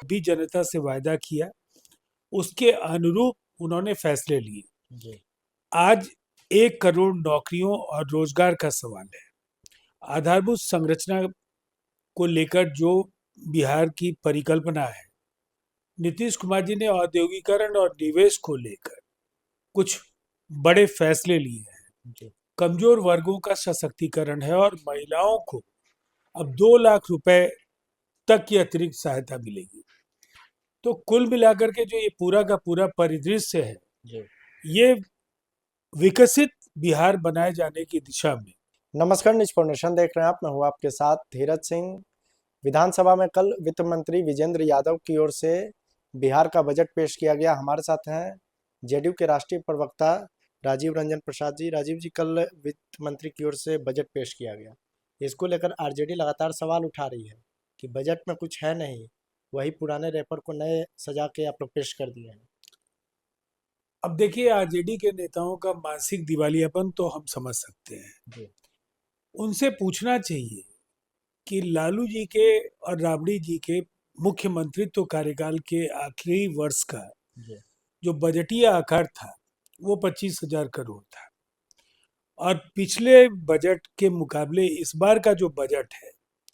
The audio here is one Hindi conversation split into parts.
जब भी जनता से वायदा किया उसके अनुरूप उन्होंने फैसले लिए। जी आज 1 करोड़ नौकरियों और रोजगार का सवाल है। आधारभूत संरचना को लेकर जो बिहार की परिकल्पना है, नीतीश कुमार जी ने औद्योगिकरण और निवेश को लेकर कुछ बड़े फैसले लिए हैं। जी कमजोर वर्गों का सशक्तिकरण है और महिलाओं को अब 2 लाख रुपए तक की अतिरिक्त सहायता मिलेगी। तो कुल मिलाकर के जो ये पूरा का पूरा परिदृश्य है, जी ये विकसित बिहार बनाए जाने की दिशा में। नमस्कार, न्यूज फॉर्मेशन देख रहे हैं आप। मैं हूं आपके साथ धीरज सिंह। विधानसभा में कल वित्त मंत्री विजेंद्र यादव की ओर से बिहार का बजट पेश किया गया। हमारे साथ हैं जेडीयू के राष्ट्रीय प्रवक्ता राजीव रंजन प्रसाद जी। राजीव जी, कल वित्त मंत्री की ओर से बजट पेश किया गया, इसको लेकर आरजेडी लगातार सवाल उठा रही है कि बजट में कुछ है नहीं, वही पुराने रैपर को नए सजा के आप लोग पेश कर दिए हैं। अब देखिए, आरजेडी के नेताओं का मानसिक दिवालियापन तो हम समझ सकते हैं। जी उनसे पूछना चाहिए कि लालू जी के और राबड़ी जी के मुख्यमंत्रित्व कार्यकाल के आखिरी वर्ष का जी जो बजटीय आकार था वो 25,000 करोड़ था, और पिछले बजट के मुकाबले इस बार का जो बजट है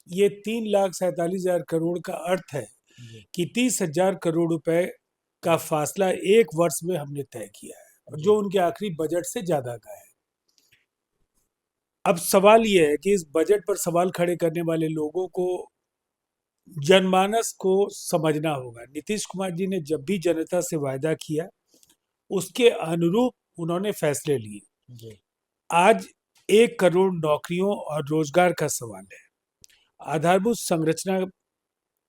ये 3,47,000 करोड़ का अर्थ है जी कि 30,000 करोड़ रुपए का फासला 1 वर्ष में हमने तय किया है, और जी जो उनके आखिरी बजट से ज्यादा का है। अब सवाल ये है कि इस बजट पर सवाल खड़े करने वाले लोगों को जनमानस को समझना होगा। नीतीश कुमार जी ने जब भी जनता से वायदा किया उसके अनुरूप उन्होंने फैसले लिए। जी आज 1 करोड़ नौकरियों और रोजगार का सवाल है। आधारभूत संरचना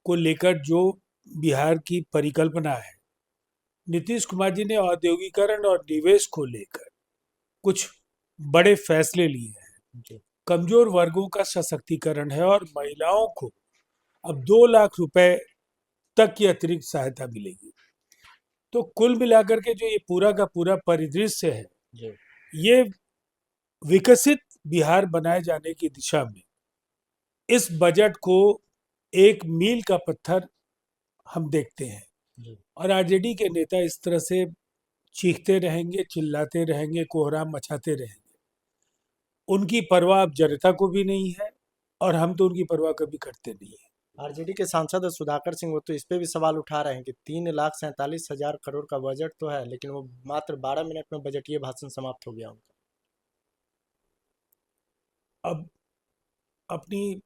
को लेकर जो बिहार की परिकल्पना है, नीतीश कुमार जी ने औद्योगिकरण और निवेश को लेकर कुछ बड़े फैसले लिए हैं। जी कमजोर वर्गों का सशक्तिकरण है और महिलाओं को अब 2 लाख रुपए तक की अतिरिक्त सहायता मिलेगी। तो कुल मिलाकर के जो ये पूरा का पूरा परिदृश्य है, जी ये विकसित बिहार बनाए जाने की दिशा में इस बजट को एक मील का पत्थर हम देखते हैं। जी और आरजेडी के नेता इस तरह से चीखते रहेंगे, चिल्लाते रहेंगे, कोहराम मचाते रहेंगे। उनकी परवाह अब जनता को भी नहीं है, और हम तो उनकी परवाह कभी करते नहीं है। आरजेडी के सांसद सुधाकर सिंह वो तो इस पे भी सवाल उठा रहे हैं कि 3,47,000 करोड़ का बजट तो है, लेकिन वो मात्र 12 मिनट में बजटीय भाषण समाप्त हो गया उनका। अब अपनी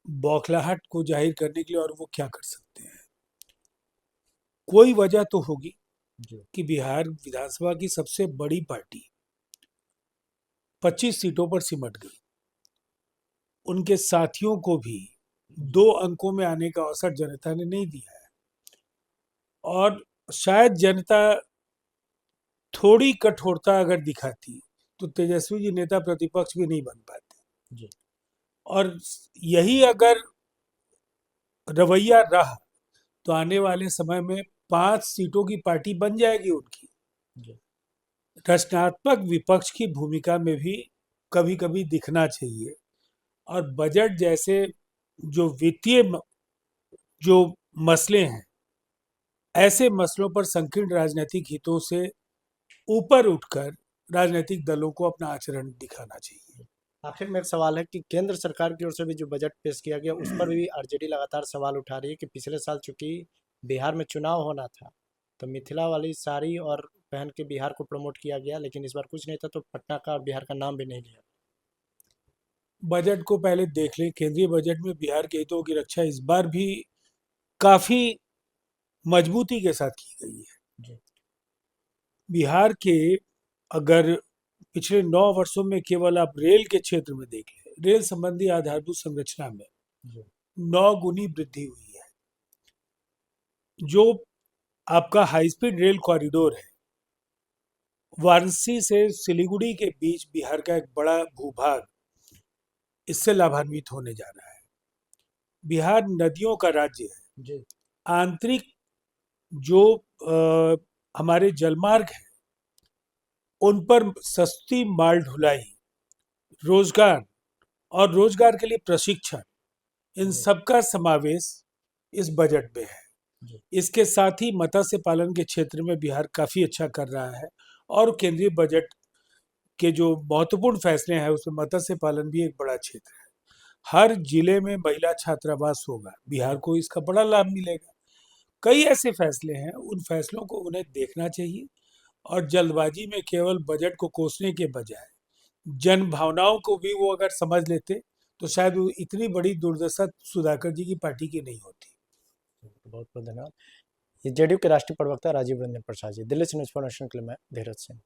बौखलाहट को जाहिर करने के लिए और वो क्या कर सकते हैं? कोई वजह तो होगी जी कि बिहार विधानसभा की सबसे बड़ी पार्टी 25 सीटों पर सिमट गई। उनके साथियों को भी 2 अंकों में आने का अवसर जनता ने नहीं दिया है, और शायद जनता थोड़ी कठोरता अगर दिखाती तो तेजस्वी जी नेता प्रतिपक्ष भी नहीं बन पाते। जी और यही अगर रवैया रहा तो आने वाले समय में 5 सीटों की पार्टी बन जाएगी उनकी। जी रचनात्मक विपक्ष की भूमिका में भी कभी कभी दिखना चाहिए, और बजट जैसे जो वित्तीय जो मसले हैं, ऐसे मसलों पर संकीर्ण राजनीतिक हितों से ऊपर उठकर राजनीतिक दलों को अपना आचरण दिखाना चाहिए। आखिर में एक सवाल है कि केंद्र सरकार की ओर से भी जो बजट पेश किया गया उस पर भी आरजेडी लगातार सवाल उठा रही है कि पिछले साल चूंकि बिहार में चुनाव होना था तो मिथिला वाली साड़ी और पहन के बिहार को प्रमोट किया गया, लेकिन इस बार कुछ नहीं था तो पटना का और बिहार का नाम भी नहीं लिया। बजट को पहले देख लें। केंद्रीय बजट में बिहार के हितों की रक्षा इस बार भी काफी मजबूती के साथ की गई है। जी बिहार के अगर पिछले 9 वर्षों में केवल आप रेल के क्षेत्र में देख लें, रेल संबंधी आधारभूत संरचना में जी 9 गुनी वृद्धि हुई है। जो आपका हाई स्पीड रेल कॉरिडोर है, वाराणसी से सिलीगुड़ी के बीच बिहार का एक बड़ा भूभाग इससे लाभान्वित होने जा रहा है। बिहार नदियों का राज्य है। जी आंतरिक जो हमारे जलमार्ग हैं उन पर सस्ती माल ढुलाई, रोजगार और रोजगार के लिए प्रशिक्षण, इन जी सब का समावेश इस बजट में है। जी। इसके साथ ही मत्स्य पालन के क्षेत्र में बिहार काफ़ी अच्छा कर रहा है और केंद्रीय बजट के जो महत्वपूर्ण फैसले हैं उसमें मत्स्य पालन भी एक बड़ा क्षेत्र है। हर जिले में महिला छात्रावास होगा, बिहार को इसका बड़ा लाभ मिलेगा। कई ऐसे फैसले हैं, उन फैसलों को उन्हें देखना चाहिए और जल्दबाजी में केवल बजट को कोसने के बजाय जन भावनाओं को भी वो अगर समझ लेते तो शायद वो इतनी बड़ी दुर्दशा सुधाकर जी की पार्टी की नहीं होती। बहुत बहुत धन्यवाद। ये जेडीयू के राष्ट्रीय प्रवक्ता राजीव रंजन प्रसाद जी। दिल्ली से न्यूज़ फॉर नेशन के लिए मैं धीरज सिंह।